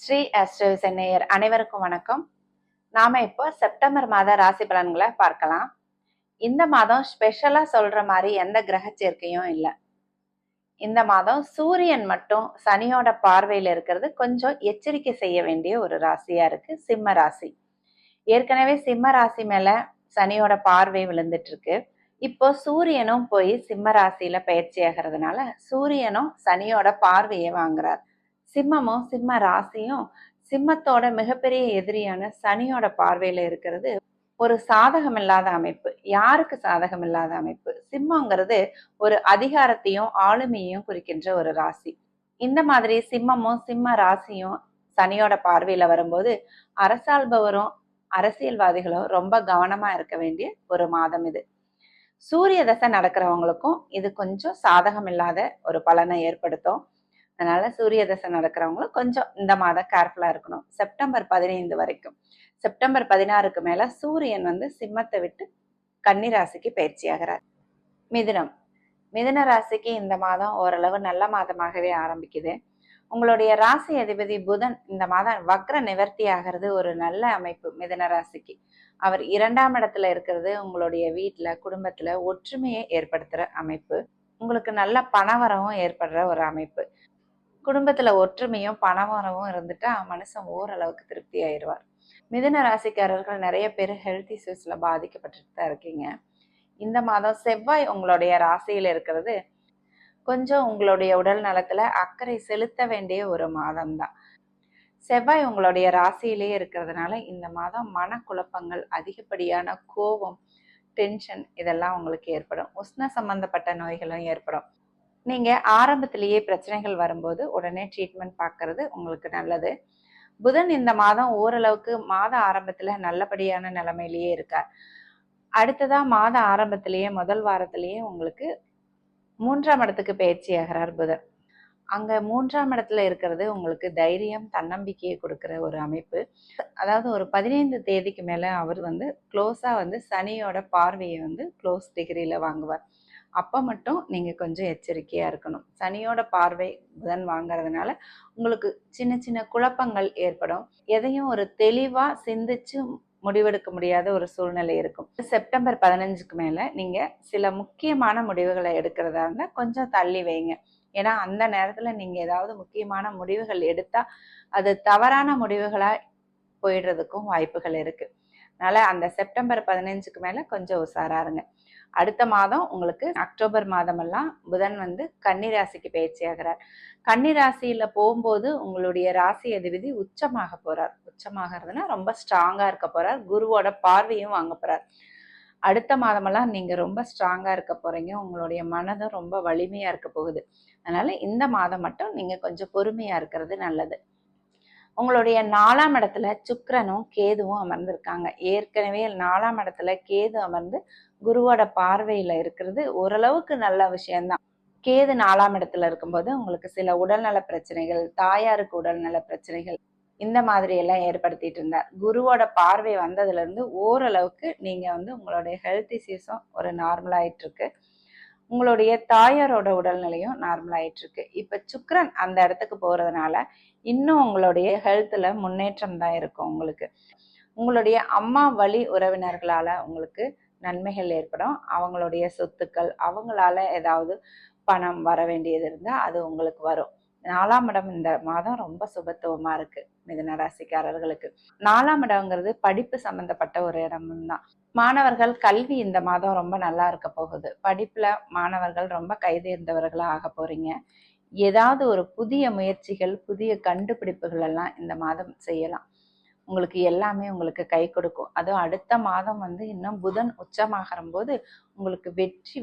Sri astro சென்னையர் அனைவருக்கும் வணக்கம். நாம இப்போ செப்டம்பர் மாத ராசி பலன்களை பார்க்கலாம். இந்த மாதம் ஸ்பெஷலா சொல்ற மாதிரி எந்த கிரக சேர்க்கையும் இல்லை. இந்த மாதம் சூரியன் மட்டும் சனியோட பார்வையில இருக்கிறது கொஞ்சம் எச்சரிக்கை செய்ய வேண்டிய ஒரு ராசியா இருக்கு, சிம்ம ராசி. ஏற்கனவே சிம்ம ராசி மேல சனியோட பார்வை விழுந்துட்டு இருக்கு. இப்போ சூரியனும் போய் சிம்ம ராசியில பயிற்சி ஆகிறதுனால சூரியனும் சனியோட பார்வையை வாங்குறார். சிம்மமும் சிம்ம ராசியும் சிம்மத்தோட மிகப்பெரிய எதிரியான சனியோட பார்வையில இருக்கிறது ஒரு சாதகம் இல்லாத அமைப்பு. யாருக்கு சாதகம் இல்லாத அமைப்பு? சிம்மங்கிறது ஒரு அதிகாரத்தையும் ஆளுமையையும் குறிக்கின்ற ஒரு ராசி. இந்த மாதிரி சிம்மமும் சிம்ம ராசியும் சனியோட பார்வையில வரும்போது அரசாள்பவரும் அரசியல்வாதிகளும் ரொம்ப கவனமா இருக்க வேண்டிய ஒரு மாதம் இது. சூரிய தசை நடக்கிறவங்களுக்கும் இது கொஞ்சம் சாதகம் இல்லாத ஒரு பலனை ஏற்படுத்தும். அதனால சூரிய தசை நடக்கிறவங்களும் கொஞ்சம் இந்த மாதம் கேர்ஃபுல்லா இருக்கணும். செப்டம்பர் 15 வரைக்கும். செப்டம்பர் 16க்கு மேல சூரியன் சிம்மத்தை விட்டு கன்னி ராசிக்கு பயிற்சி ஆகிறார். மிதுனம். மிதுன ராசிக்கு இந்த மாதம் ஓரளவு நல்ல மாதமாகவே ஆரம்பிக்குது. உங்களுடைய ராசி அதிபதி புதன் இந்த மாதம் வக்ர நிவர்த்தி ஆகிறது ஒரு நல்ல அமைப்பு. மிதுன ராசிக்கு அவர் 2ஆம் இடத்துல இருக்கிறது உங்களுடைய வீட்டுல குடும்பத்துல ஒற்றுமையை ஏற்படுத்துற அமைப்பு. உங்களுக்கு நல்ல பணவரவும் ஏற்படுற ஒரு அமைப்பு. குடும்பத்துல ஒற்றுமையும் பணவரவும் இருந்துட்டா மனுஷன் ஓரளவுக்கு திருப்தி ஆயிடுவார். மிதுன ராசிக்காரர்கள் நிறைய பேர் ஹெல்த் இஷ்யூஸ்ல பாதிக்கப்பட்டுட்டு தான் இருக்கீங்க. இந்த மாதம் செவ்வாய் உங்களுடைய ராசியில இருக்கிறது கொஞ்சம் உங்களுடைய உடல் நலத்துல அக்கறை செலுத்த வேண்டிய ஒரு மாதம் தான். செவ்வாய் உங்களுடைய ராசியிலேயே இருக்கிறதுனால இந்த மாதம் மனக்குழப்பங்கள், அதிகப்படியான கோபம், டென்ஷன் இதெல்லாம் உங்களுக்கு ஏற்படும். உஷ்ண சம்பந்தப்பட்ட நோய்களும் ஏற்படும். நீங்க ஆரம்பத்திலேயே பிரச்சனைகள் வரும்போது உடனே ட்ரீட்மெண்ட் பார்க்கறது உங்களுக்கு நல்லது. புதன் இந்த மாதம் ஓரளவுக்கு மாத ஆரம்பத்துல நல்லபடியான நிலைமையிலேயே இருக்கார். அடுத்ததா மாத ஆரம்பத்திலேயே முதல் வாரத்திலேயே உங்களுக்கு 3ஆம் இடத்துக்கு பயிற்சி ஆகிறார் புதன். அங்க 3ஆம் இடத்துல இருக்கிறது உங்களுக்கு தைரியம், தன்னம்பிக்கையை கொடுக்கிற ஒரு அமைப்பு. அதாவது ஒரு 15 தேதிக்கு மேல அவர் க்ளோஸா சனியோட பார்வையை க்ளோஸ் டிகிரியில வாங்குவார். அப்ப மட்டும் நீங்க கொஞ்சம் எச்சரிக்கையா இருக்கணும். சனியோட பார்வை புதன் வாங்கறதுனால உங்களுக்கு சின்ன சின்ன குழப்பங்கள் ஏற்படும். எதையும் ஒரு தெளிவா சிந்திச்சு முடிவெடுக்க முடியாத ஒரு சூழ்நிலை இருக்கும். செப்டம்பர் 15க்கு மேல நீங்க சில முக்கியமான முடிவுகளை எடுக்கிறதா இருந்தா கொஞ்சம் தள்ளி வைங்க. ஏன்னா அந்த நேரத்துல நீங்க ஏதாவது முக்கியமான முடிவுகள் எடுத்தா அது தவறான முடிவுகளா போயிடுறதுக்கும் வாய்ப்புகள் இருக்கு. அதனால அந்த செப்டம்பர் 15க்கு மேல கொஞ்சம் உஷாரா இருங்க. அடுத்த மாதம் உங்களுக்கு அக்டோபர் மாதமெல்லாம் புதன் கன்னி ராசிக்கு பயிற்சி ஆகிறார். கன்னி ராசியில போகும்போது உங்களுடைய ராசி அதிபதி உச்சமாக போறார். உச்சமாகிறதுனா ரொம்ப ஸ்ட்ராங்கா இருக்க போறார். குருவோட பார்வையும் வாங்க போறார். அடுத்த மாதமெல்லாம் நீங்க ரொம்ப ஸ்ட்ராங்கா இருக்க போறீங்க. உங்களுடைய மனதும் ரொம்ப வலிமையா இருக்க போகுது. அதனால இந்த மாதம் மட்டும் நீங்க கொஞ்சம் பொறுமையா இருக்கிறது நல்லது. உங்களுடைய 4ஆம் இடத்துல சுக்கிரனும் கேதுவும் அமர்ந்திருக்காங்க. ஏற்கனவே 4ஆம் இடத்துல கேது அமர்ந்து குருவோட பார்வையில இருக்கிறது ஓரளவுக்கு நல்ல விஷயம்தான். கேது 4ஆம் இடத்துல இருக்கும்போது உங்களுக்கு சில உடல்நல பிரச்சனைகள், தாயாருக்கு உடல்நல பிரச்சனைகள் இந்த மாதிரி எல்லாம் ஏற்படுத்திட்டு இருந்தார். குருவோட பார்வை வந்ததுல இருந்து ஓரளவுக்கு நீங்க உங்களுடைய ஹெல்த் இஷ்யூஸும் ஒரு நார்மல் ஆயிட்டு இருக்கு. உங்களுடைய தாயாரோட உடல்நிலையும் நார்மல் ஆயிட்டு இருக்கு. இப்ப சுக்கிரன் அந்த இடத்துக்கு போறதுனால இன்னும் உங்களுடைய ஹெல்த்ல முன்னேற்றம் தான் இருக்கும். உங்களுடைய அம்மா வழி உறவினர்களால உங்களுக்கு நன்மைகள் ஏற்படும். அவங்களுடைய சொத்துக்கள், அவங்களால ஏதாவது பணம் வர வேண்டியது இருந்தா அது உங்களுக்கு வரும். 4ஆம் இடம் இந்த மாதம் ரொம்ப சுபத்துவமா இருக்கு மிதுன ராசிக்காரர்களுக்கு. 4ஆம் இடம்ங்கிறது படிப்பு சம்பந்தப்பட்ட ஒரு இடமும் தான். மாணவர்கள் கல்வி இந்த மாதம் ரொம்ப நல்லா இருக்க போகுது. படிப்புல மாணவர்கள் ரொம்ப கைதேர்ந்தவர்களா ஆக போறீங்க. ஏதாவது ஒரு புதிய முயற்சிகள், புதிய கண்டுபிடிப்புகள் எல்லாம் இந்த மாதம் செய்யலாம். உங்களுக்கு எல்லாமே உங்களுக்கு கை கொடுக்கும். அதுவும் அடுத்த மாதம் இன்னும் புதன் உச்சமாகிற போது உங்களுக்கு வெற்றி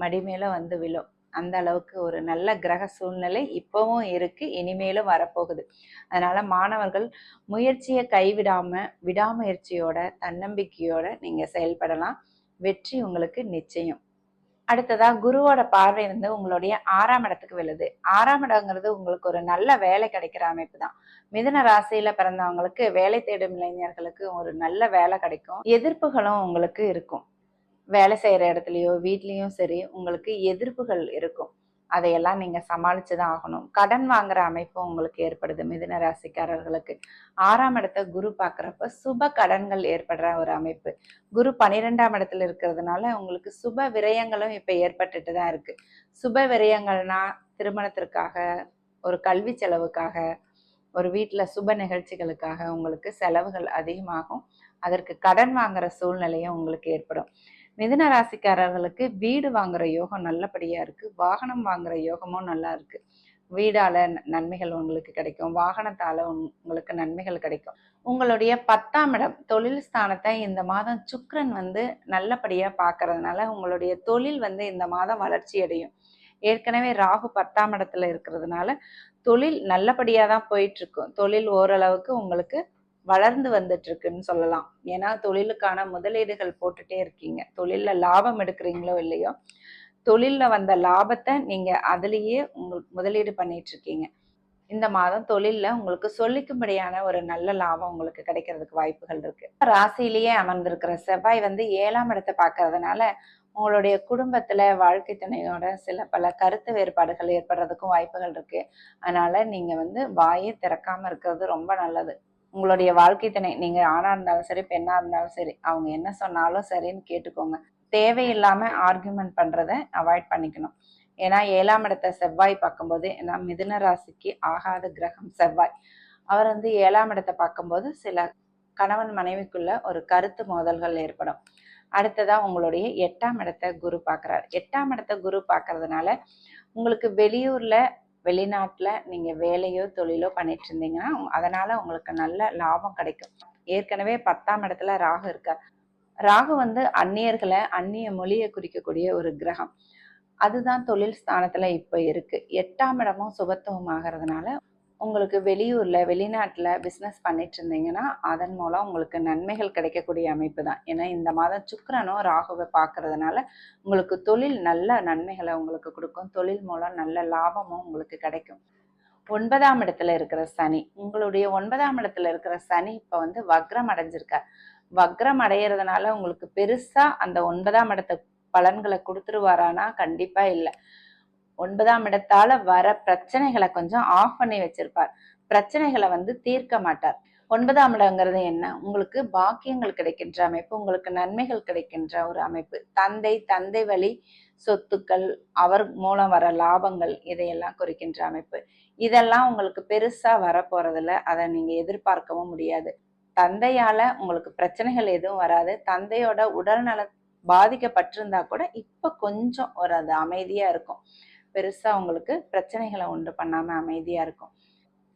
மடிமேல விழும். அந்த அளவுக்கு ஒரு நல்ல கிரக சூழ்நிலை இப்பவும் இருக்கு, இனிமேலும் வரப்போகுது. அதனால மாணவர்கள் முயற்சியை கைவிடாம விடாமுயற்சியோட தன்னம்பிக்கையோட நீங்க செயல்படலாம். வெற்றி உங்களுக்கு நிச்சயம். அடுத்ததா குருவோட பார்வை உங்களுடைய 6ஆம் இடத்துக்கு விழுது. 6ஆம் இடங்கிறது உங்களுக்கு ஒரு நல்ல வேலை கிடைக்கிற அமைப்பு தான். மிதுன ராசியில பிறந்தவங்களுக்கு, வேலை தேடும் இளைஞர்களுக்கு ஒரு நல்ல வேலை கிடைக்கும். எதிர்ப்புகளும் உங்களுக்கு இருக்கும். வேலை செய்யற இடத்துலயோ வீட்லயும் சரி உங்களுக்கு எதிர்ப்புகள் இருக்கும். அதையெல்லாம் நீங்க சமாளிச்சு தான் ஆகணும். கடன் வாங்குற அமைப்பு உங்களுக்கு ஏற்படுது மிதுன ராசிக்காரர்களுக்கு. 6ஆம் இடத்தை குரு பார்க்குறப்ப சுப கடன்கள் ஏற்படுற ஒரு அமைப்பு. குரு 12ஆம் இடத்துல இருக்கிறதுனால உங்களுக்கு சுப விரயங்களும் இப்ப ஏற்பட்டுட்டு தான் இருக்கு. சுப விரயங்கள்னா திருமணத்திற்காக, ஒரு கல்வி செலவுக்காக, ஒரு வீட்டில் சுப நிகழ்ச்சிகளுக்காக உங்களுக்கு செலவுகள் அதிகமாகும். அதற்கு கடன் வாங்குற சூழ்நிலையும் உங்களுக்கு ஏற்படும். மிதுன ராசிக்காரர்களுக்கு வீடு வாங்குற யோகம் நல்லபடியா இருக்கு. வாகனம் வாங்குற யோகமும் நல்லா இருக்கு. வீடால நன்மைகள் உங்களுக்கு கிடைக்கும். வாகனத்தால உங்களுக்கு நன்மைகள் கிடைக்கும். உங்களுடைய 10ஆம் இடம் தொழில் ஸ்தானத்தை இந்த மாதம் சுக்கிரன் நல்லபடியா பார்க்கறதுனால உங்களுடைய தொழில் இந்த மாதம் வளர்ச்சி அடையும். ஏற்கனவே ராகு 10ஆம் இடத்துல இருக்கிறதுனால தொழில் நல்லபடியா தான் போயிட்டு இருக்கும். தொழில் ஓரளவுக்கு உங்களுக்கு வளர்ந்து வந்துட்டு இருக்குன்னு சொல்லலாம். ஏன்னா தொழிலுக்கான முதலீடுகள் போட்டுட்டே இருக்கீங்க. தொழில்ல லாபம் எடுக்கிறீங்களோ இல்லையோ, தொழில்ல வந்த லாபத்தை நீங்க அதுலேயே உங்களுக்கு முதலீடு பண்ணிட்டு இருக்கீங்க. இந்த மாதம் தொழில்ல உங்களுக்கு சொல்லிக்கும்படியான ஒரு நல்ல லாபம் உங்களுக்கு கிடைக்கிறதுக்கு வாய்ப்புகள் இருக்கு. ராசியிலேயே அமர்ந்திருக்கிற செவ்வாய் 7ஆம் இடத்தை பார்க்கறதுனால உங்களுடைய குடும்பத்துல வாழ்க்கை துணையோட பல கருத்து வேறுபாடுகள் ஏற்படுறதுக்கும் வாய்ப்புகள் இருக்கு. அதனால நீங்க வாயை திறக்காம இருக்கிறது ரொம்ப நல்லது. உங்களுடைய வாழ்க்கை துணை, நீங்க ஆணா இருந்தாலும் சரி பெண்ணா இருந்தாலும் சரி, அவங்க என்ன சொன்னாலும் சரின்னு கேட்டுக்கோங்க. தேவையில்லாம ஆர்கியூமெண்ட் பண்றதை அவாய்ட் பண்ணிக்கணும். ஏன்னா 7ஆம் இடத்தை செவ்வாய் பார்க்கும்போது, ஏன்னா மிதுன ராசிக்கு ஆகாத கிரகம் செவ்வாய். அவர் 7ஆம் இடத்தை பார்க்கும்போது சில கணவன் மனைவிக்குள்ள ஒரு கருத்து மோதல்கள் ஏற்படும். அடுத்ததா உங்களுடைய 8ஆம் இடத்தை குரு பார்க்கிறார். 8ஆம் இடத்தை குரு பார்க்கறதுனால உங்களுக்கு வெளியூர்ல வெளிநாட்டுல நீங்க வேலையோ தொழிலோ பண்ணிட்டு இருந்தீங்கன்னா அதனால உங்களுக்கு நல்ல லாபம் கிடைக்கும். ஏற்கனவே 10ஆம் இடத்துல ராகு இருக்கார். ராகு அந்நியர்களை, அந்நிய மொழியை குறிக்கக்கூடிய ஒரு கிரகம். அதுதான் தொழில் ஸ்தானத்துல இப்ப இருக்கு. 8ஆம் இடமும் சுபத்துவம் ஆகிறதுனால உங்களுக்கு வெளியூர்ல வெளிநாட்டுல பிசினஸ் பண்ணிட்டு இருந்தீங்கன்னா அதன் மூலம் உங்களுக்கு நன்மைகள் கிடைக்கக்கூடிய அமைப்பு தான். ஏன்னா இந்த மாதம் சுக்கிரனும் ராகுவை பார்க்கறதுனால உங்களுக்கு தொழில் நல்ல நன்மைகளை உங்களுக்கு கொடுக்கும். தொழில் மூலம் நல்ல லாபமும் உங்களுக்கு கிடைக்கும். 9ஆம் இடத்துல இருக்கிற சனி, உங்களுடைய 9ஆம் இடத்துல இருக்கிற சனி இப்ப வக்ரம் அடைஞ்சிருக்கார். வக்ரம் அடையிறதுனால உங்களுக்கு பெருசா அந்த 9ஆம் இடத்தை பலன்களை கொடுத்துருவாரானா கண்டிப்பா இல்லை. 9ஆம் இடத்தால வர பிரச்சனைகளை கொஞ்சம் ஆஃப் பண்ணி வச்சிருப்பார். பிரச்சனைகளை தீர்க்க மாட்டார். 9ஆம் இடங்கிறது என்ன? உங்களுக்கு பாக்கியங்கள் கிடைக்கின்ற அமைப்பு, உங்களுக்கு நன்மைகள் கிடைக்கின்ற ஒரு அமைப்பு. தந்தை வழி சொத்துக்கள், அவர் மூலம் வர லாபங்கள், இதையெல்லாம் குறிக்கின்ற அமைப்பு. இதெல்லாம் உங்களுக்கு பெருசா வரப்போறதில்ல. அதை நீங்க எதிர்பார்க்கவும் முடியாது. தந்தையால உங்களுக்கு பிரச்சனைகள் எதுவும் வராது. தந்தையோட உடல்நல பாதிக்கப்பட்டிருந்தா கூட இப்ப கொஞ்சம் ஒரு அது அமைதியா இருக்கும். பெருசா உங்களுக்கு பிரச்சனைகளை உண்டு பண்ணாம அமைதியா இருக்கும்.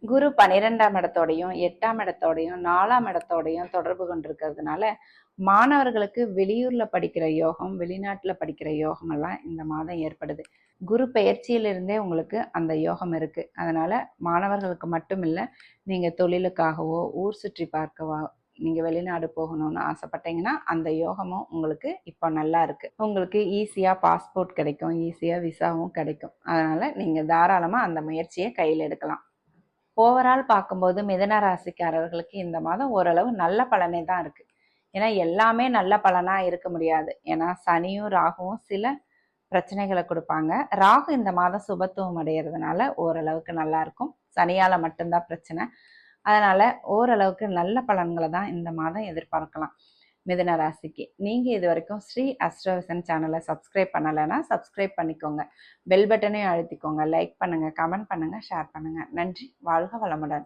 குரு 12ஆம் இடத்தோடையும் 8ஆம் இடத்தோடையும் 4ஆம் இடத்தோடையும் தொடர்பு கொண்டிருக்கிறதுனால மாணவர்களுக்கு வெளியூர்ல படிக்கிற யோகம், வெளிநாட்டுல படிக்கிற யோகம் எல்லாம் இந்த மாதம் ஏற்படுது. குரு பெயர்ச்சியிலிருந்தே உங்களுக்கு அந்த யோகம் இருக்கு. அதனால மாணவர்களுக்கு மட்டும் இல்லை, நீங்க தொழிலுக்காகவோ ஊர் சுற்றி பார்க்கவோ நீங்க வெளிநாடு போகணும்னு ஆசைப்பட்டீங்கன்னா அந்த யோகமும் உங்களுக்கு இப்போ நல்லா இருக்கு. உங்களுக்கு ஈஸியா பாஸ்போர்ட் கிடைக்கும், ஈஸியா விசாவும் கிடைக்கும். அதனால நீங்க தாராளமா அந்த முயற்சியை கையில் எடுக்கலாம். ஓவரால் பார்க்கும்போது மிதுன ராசிக்காரர்களுக்கு இந்த மாதம் ஓரளவு நல்ல பலனே தான் இருக்கு. ஏன்னா எல்லாமே நல்ல பலனா இருக்க முடியாது. ஏன்னா சனியும் ராகுவும் சில பிரச்சனைகளை கொடுப்பாங்க. ராகு இந்த மாதம் சுபத்துவம் அடைகிறதுனால ஓரளவுக்கு நல்லா இருக்கும். சனியால மட்டும்தான் பிரச்சனை. அதனால ஓரளவுக்கு நல்ல பலன்களை தான் இந்த மாதம் எதிர்பார்க்கலாம் மிதுன ராசிக்கு. நீங்க இது வரைக்கும் ஸ்ரீ அஸ்ட்ரோவிஷன் சேனலை சப்ஸ்கிரைப் பண்ணலைன்னா சப்ஸ்கிரைப் பண்ணிக்கோங்க. பெல் பட்டனையும் அழுத்திக்கோங்க. லைக் பண்ணுங்க, கமெண்ட் பண்ணுங்க, ஷேர் பண்ணுங்க. நன்றி. வாழ்க வளமுடன்.